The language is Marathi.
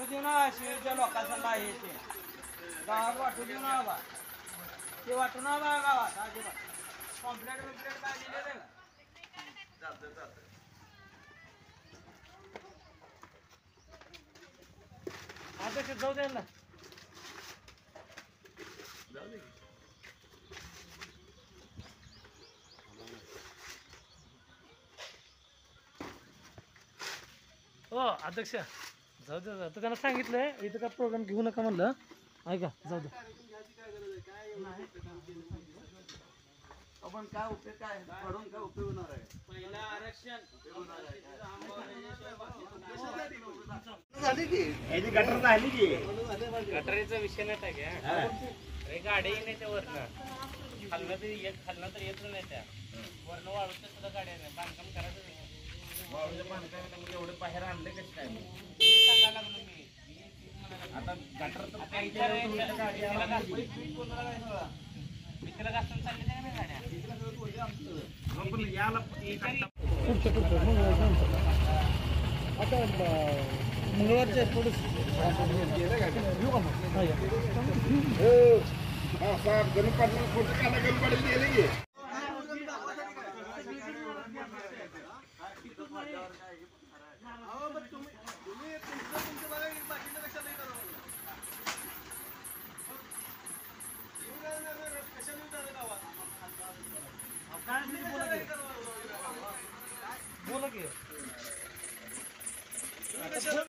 वाटू देऊ ना शिवच्या लोकांना आहे ते गावात वाटू देऊ ना बा ते वाटू ना बा गावात अजिबात कॉम्प्लेट बिम्प्लेट काय दिले का आता जाऊ द्या ना हो अध्यक्ष जाऊ दे तर त्यांना सांगितलंय इथं काय प्रोग्राम घेऊ नका म्हणलं ऐका जाऊ दे आपण काय उपयोग काय पडून काय उपयोग होणार आहे पहिला आरक्षण झाली की याची गटर झाली की गटरीचा विषय नाही काय अरे गाडी नाही त्या वरनं खालनं तर येत नाही त्या वरनं वाळूच्या सुद्धा गाड्या नाही बांधकाम करायचं नाही वाळूच्या बांधकाम एवढं बाहेर आणले कसं काय सांगायला लागलो मी आता गटर तर मित्र घासून चालले नाही गाड्या याला आता मंगळवारच्या पुढे गणपती